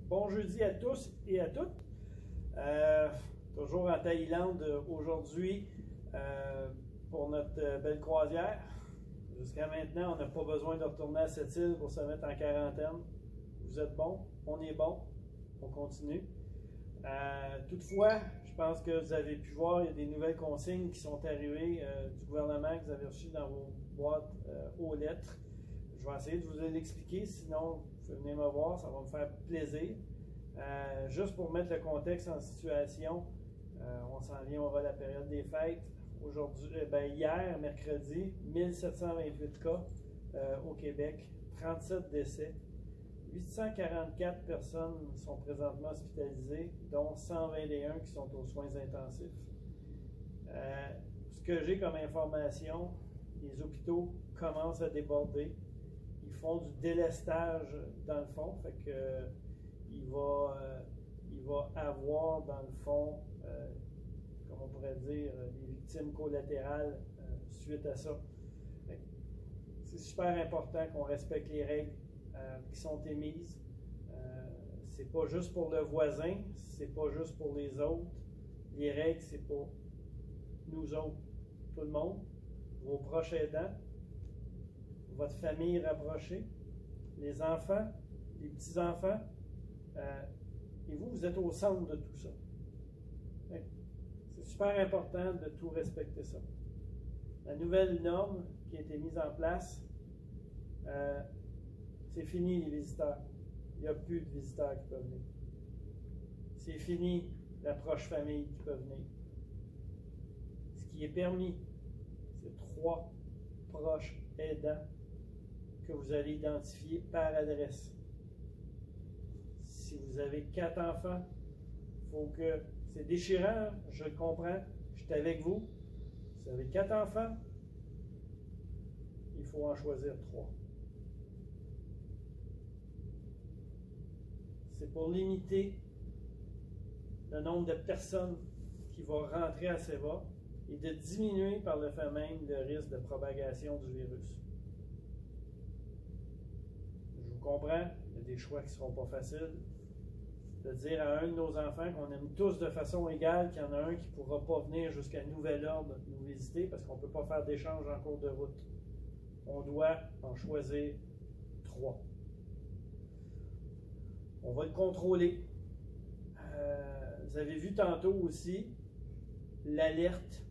Bon jeudi à tous et à toutes. Toujours en Thaïlande aujourd'hui pour notre belle croisière. Jusqu'à maintenant, on n'a pas besoin de retourner à cette île pour se mettre en quarantaine. Vous êtes bons, on est bon, on continue. Toutefois, je pense que vous avez pu voir, il y a des nouvelles consignes qui sont arrivées du gouvernement que vous avez reçues dans vos boîtes aux lettres. Je vais essayer de vous l'expliquer, sinon vous venez me voir, ça va me faire plaisir. Juste pour mettre le contexte en situation, on s'en vient, on va à la période des fêtes. Aujourd'hui, hier, mercredi, 1728 cas au Québec, 37 décès. 844 personnes sont présentement hospitalisées, dont 121 qui sont aux soins intensifs. Ce que j'ai comme information, les hôpitaux commencent à déborder. Ils font du délestage dans le fond, fait que il va avoir dans le fond, comme on pourrait dire, des victimes collatérales suite à ça. C'est super important qu'on respecte les règles qui sont émises. C'est pas juste pour le voisin, c'est pas juste pour les autres. Les règles, c'est pour nous autres, tout le monde, vos proches aidants, votre famille rapprochée, les enfants, les petits-enfants, et vous êtes au centre de tout ça. C'est super important de tout respecter ça. La nouvelle norme qui a été mise en place, c'est fini les visiteurs. Il n'y a plus de visiteurs qui peuvent venir. C'est fini la proche famille qui peut venir. Ce qui est permis, c'est 3 proches aidants que vous allez identifier par adresse. Si vous avez 4 enfants, il faut que... C'est déchirant, je le comprends, je suis avec vous. Si vous avez 4 enfants, il faut en choisir 3. C'est pour limiter le nombre de personnes qui vont rentrer à Seva et de diminuer par le fait même le risque de propagation du virus. Je vous comprends, il y a des choix qui ne seront pas faciles. De dire à un de nos enfants qu'on aime tous de façon égale, qu'il y en a un qui ne pourra pas venir jusqu'à nouvel ordre nous visiter parce qu'on ne peut pas faire d'échange en cours de route. On doit en choisir 3. On va le contrôler. Vous avez vu tantôt aussi l'alerte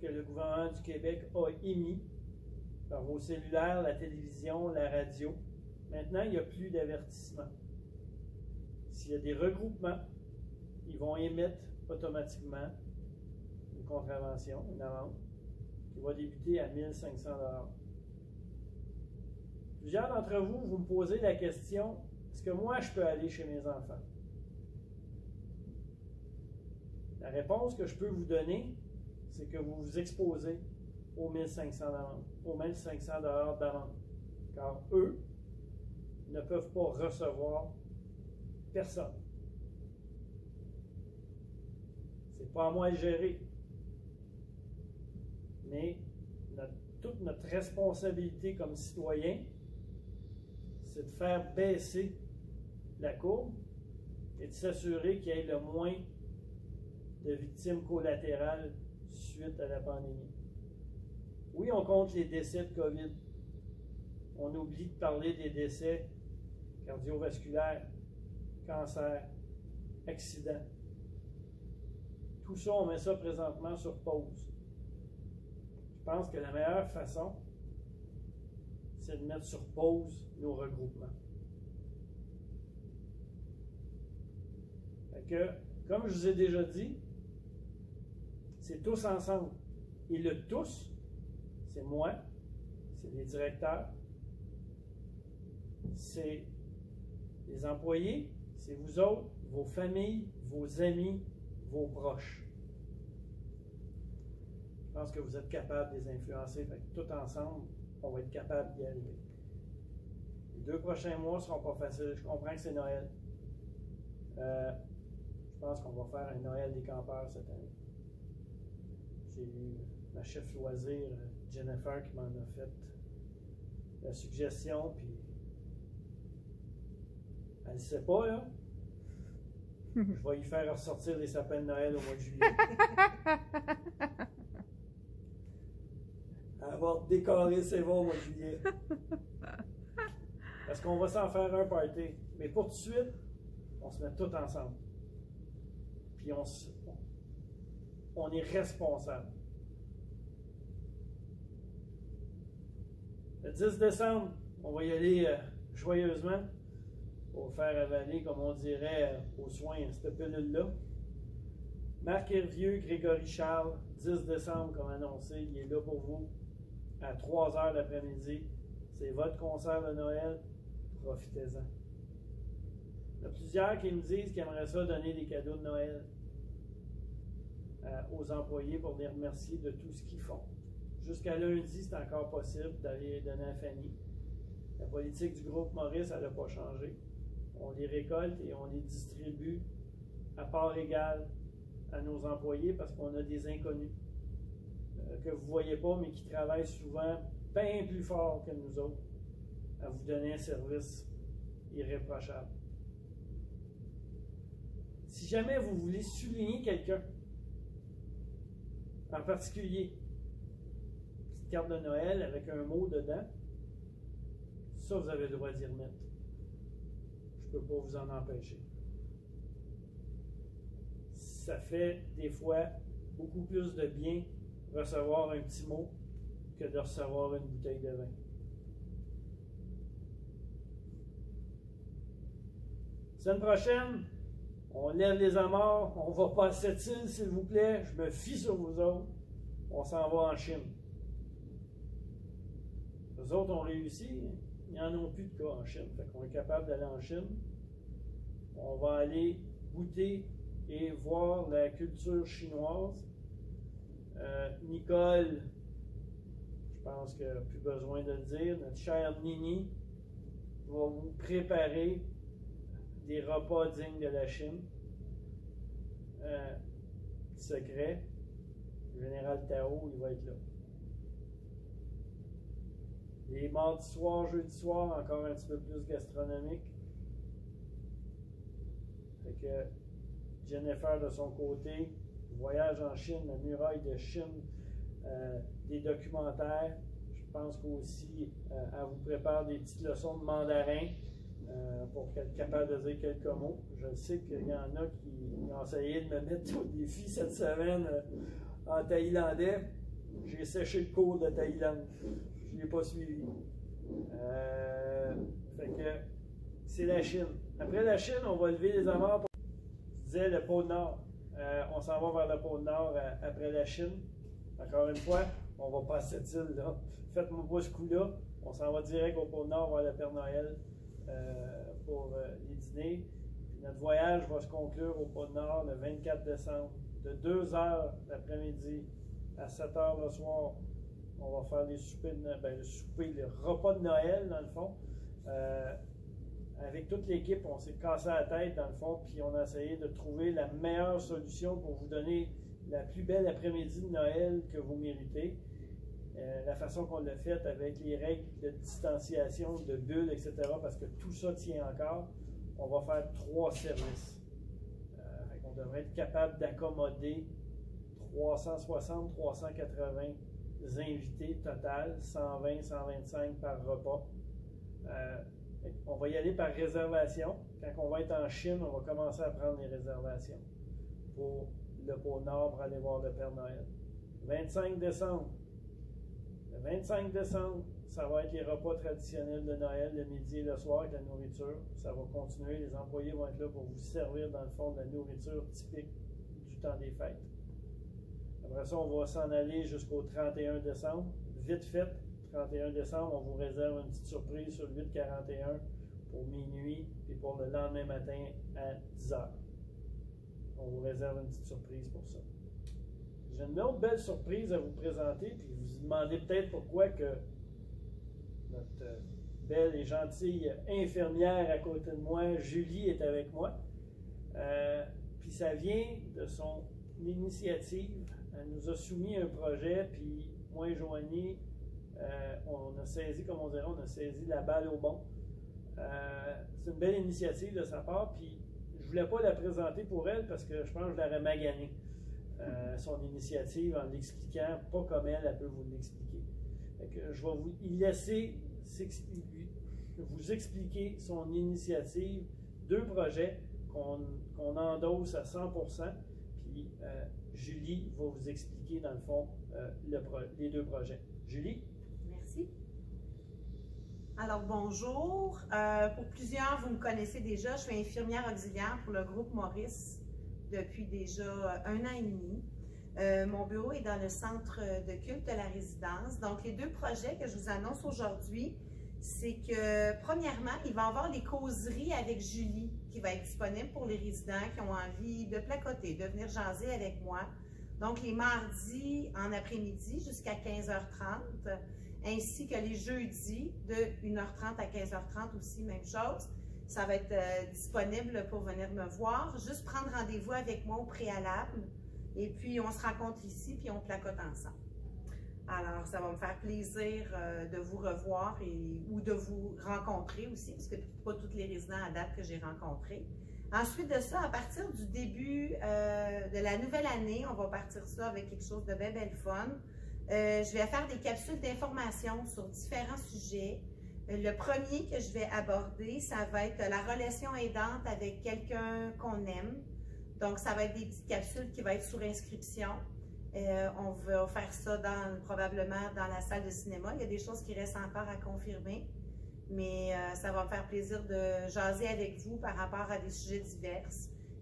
que le gouvernement du Québec a émis par vos cellulaires, la télévision, la radio. Maintenant, il n'y a plus d'avertissement. S'il y a des regroupements, ils vont émettre automatiquement une contravention, une amende, qui va débuter à 1 500 $. Plusieurs d'entre vous, vous me posez la question, est-ce que moi, je peux aller chez mes enfants? La réponse que je peux vous donner, c'est que vous vous exposez aux 1 500 $ d'amende. Car eux ne peuvent pas recevoir personne. C'est pas à moi de gérer. Mais toute notre responsabilité comme citoyen, c'est de faire baisser la courbe et de s'assurer qu'il y ait le moins de victimes collatérales suite à la pandémie. Oui, on compte les décès de COVID. On oublie de parler des décès cardiovasculaires, cancer, accident. Tout ça, on met ça présentement sur pause. Je pense que la meilleure façon, c'est de mettre sur pause nos regroupements. Fait que, comme je vous ai déjà dit, c'est tous ensemble. Et le tous, c'est moi, c'est les directeurs, c'est les employés, c'est vous autres, vos familles, vos amis, vos proches. Je pense que vous êtes capables de les influencer. Fait que tout ensemble, on va être capable d'y arriver. Les 2 prochains mois ne seront pas faciles. Je comprends que c'est Noël. Je pense qu'on va faire un Noël des campeurs cette année. J'ai eu ma chef loisir, Jennifer, qui m'en a fait la suggestion, puis elle ne sait pas, là, Je vais y faire ressortir les sapins de Noël au mois de juillet. Elle va décorer ses vents au mois de juillet. Parce qu'on va s'en faire un party. Mais pour tout de suite, on se met tous ensemble. Puis on est responsable. Le 10 décembre, on va y aller joyeusement pour faire avaler, comme on dirait, aux soins, cette pilule-là. Marc Hervieux, Grégory Charles, 10 décembre, comme annoncé, il est là pour vous à 3 h l'après-midi. C'est votre concert de Noël. Profitez-en. Il y a plusieurs qui me disent qu'ils aimeraient ça donner des cadeaux de Noël aux employés pour les remercier de tout ce qu'ils font. Jusqu'à lundi, c'est encore possible d'aller les donner à Fanny. La politique du groupe Maurice, elle n'a pas changé. On les récolte et on les distribue à part égale à nos employés parce qu'on a des inconnus que vous ne voyez pas, mais qui travaillent souvent bien plus fort que nous autres à vous donner un service irréprochable. Si jamais vous voulez souligner quelqu'un, en particulier, une petite carte de Noël avec un mot dedans, ça vous avez le droit d'y remettre. Je ne peux pas vous en empêcher. Ça fait des fois beaucoup plus de bien recevoir un petit mot que de recevoir une bouteille de vin. Semaine prochaine, on lève les amarres, on va pas à cette île, s'il vous plaît, je me fie sur vous autres, on s'en va en Chine. Les autres ont réussi, il n'y en a plus de cas en Chine, fait qu'on est capable d'aller en Chine. On va aller goûter et voir la culture chinoise. Nicole, je pense qu'il n'y a plus besoin de le dire, notre chère Nini va vous préparer des repas dignes de la Chine. Secret, le général Tao, il va être là. Les mardis soirs, jeudi soir, encore un petit peu plus gastronomique. Fait que Jennifer, de son côté, voyage en Chine, la muraille de Chine, des documentaires. Je pense qu'aussi, elle vous prépare des petites leçons de mandarin pour être capable de dire quelques mots. Je sais qu'il y en a qui ont essayé de me mettre au défi cette semaine en thaïlandais. J'ai séché le cours de Thaïlande. Je ne l'ai pas suivi. Fait que c'est la Chine. Après la Chine, on va lever les amarres pour, je disais, le pôle Nord. On s'en va vers le pôle Nord après la Chine. Encore une fois, on va pas à cette île-là. Faites-moi pas ce coup-là. On s'en va direct au pôle Nord vers le Père Noël pour les dîners. Puis notre voyage va se conclure au pôle Nord le 24 décembre, de 2 h l'après-midi à 7 h le soir. On va faire les soupers le repas de Noël, dans le fond. Avec toute l'équipe, on s'est cassé la tête, dans le fond, puis on a essayé de trouver la meilleure solution pour vous donner la plus belle après-midi de Noël que vous méritez. La façon qu'on l'a fait avec les règles de distanciation, de bulles, etc., parce que tout ça tient encore, on va faire 3 services. On devrait être capable d'accommoder 360, 380 invités total, 120, 125 par repas. On va y aller par réservation. Quand on va être en Chine, on va commencer à prendre les réservations pour le pôle Nord pour aller voir le Père Noël. 25 décembre. Le 25 décembre, ça va être les repas traditionnels de Noël, le midi et le soir avec la nourriture. Ça va continuer. Les employés vont être là pour vous servir, dans le fond, de la nourriture typique du temps des fêtes. Après ça, on va s'en aller jusqu'au 31 décembre. Vite fait, 31 décembre, on vous réserve une petite surprise sur le 841 pour minuit et pour le lendemain matin à 10 h. On vous réserve une petite surprise pour ça. J'ai une autre belle surprise à vous présenter, puis vous vous demandez peut-être pourquoi que notre belle et gentille infirmière à côté de moi, Julie, est avec moi. Puis ça vient de son initiative. Elle nous a soumis un projet, puis moi et Joanie, on a saisi, comme on dirait, on a saisi la balle au bon. C'est une belle initiative de sa part, puis je voulais pas la présenter pour elle parce que je pense que je l'aurais magané, son initiative, en l'expliquant pas comme elle peut vous l'expliquer. Je vais vous laisser vous expliquer son initiative, 2 projets qu'on endosse à 100%, puis Julie va vous expliquer dans le fond les 2 projets. Julie? Merci. Alors, bonjour. Pour plusieurs, vous me connaissez déjà, je suis infirmière auxiliaire pour le groupe Maurice depuis déjà 1 an et demi. Mon bureau est dans le centre de culte de la résidence. Donc, les 2 projets que je vous annonce aujourd'hui, c'est que, premièrement, il va y avoir les causeries avec Julie qui va être disponible pour les résidents qui ont envie de placoter, de venir jaser avec moi. Donc, les mardis en après-midi jusqu'à 15h30, ainsi que les jeudis de 1h30 à 15h30 aussi, même chose. Ça va être disponible pour venir me voir. Juste prendre rendez-vous avec moi au préalable. Et puis, on se rencontre ici, puis on placote ensemble. Alors, ça va me faire plaisir de vous revoir ou de vous rencontrer aussi, parce que pas tous les résidents à date que j'ai rencontrés. Ensuite de ça, à partir du début de la nouvelle année, on va partir ça avec quelque chose de bien, bien fun. Je vais faire des capsules d'information sur différents sujets. Le premier que je vais aborder, ça va être la relation aidante avec quelqu'un qu'on aime. Donc, ça va être des petites capsules qui vont être sur inscription. On va faire ça probablement dans la salle de cinéma. Il y a des choses qui restent encore à confirmer, mais ça va me faire plaisir de jaser avec vous par rapport à des sujets divers.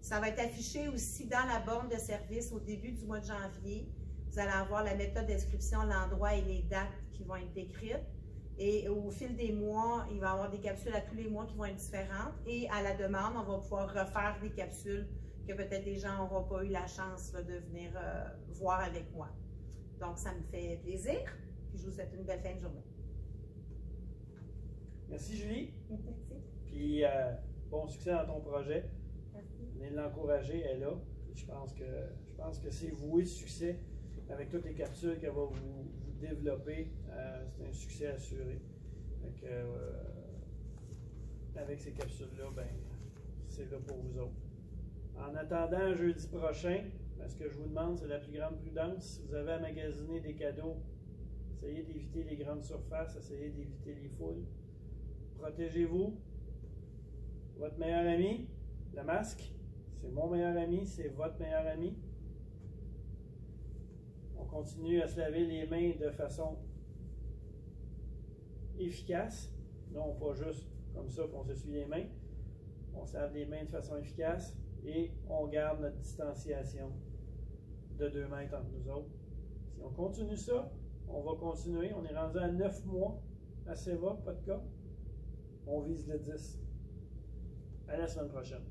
Ça va être affiché aussi dans la borne de service au début du mois de janvier. Vous allez avoir la méthode d'inscription, l'endroit et les dates qui vont être décrites. Et au fil des mois, il va y avoir des capsules à tous les mois qui vont être différentes. Et à la demande, on va pouvoir refaire des capsules que peut-être les gens n'auront pas eu la chance là, de venir voir avec moi. Donc, ça me fait plaisir. Puis, je vous souhaite une belle fin de journée. Merci, Julie. Merci. Puis, bon succès dans ton projet. Merci. Venez l'encourager, elle est là. Je pense que c'est voué de succès avec toutes les capsules qu'elle va vous développer. C'est un succès assuré. Donc, avec ces capsules-là, ben, c'est là pour vous autres. En attendant jeudi prochain, ce que je vous demande, c'est la plus grande prudence. Si vous avez à magasiner des cadeaux, essayez d'éviter les grandes surfaces, essayez d'éviter les foules. Protégez-vous. Votre meilleur ami, le masque, c'est mon meilleur ami, c'est votre meilleur ami. On continue à se laver les mains de façon efficace, non pas juste comme ça qu'on s'essuie les mains. On se lave les mains de façon efficace. Et on garde notre distanciation de 2 mètres entre nous autres. Si on continue ça, on va continuer. On est rendu à 9 mois à SEVA, pas de cas. On vise le 10. À la semaine prochaine.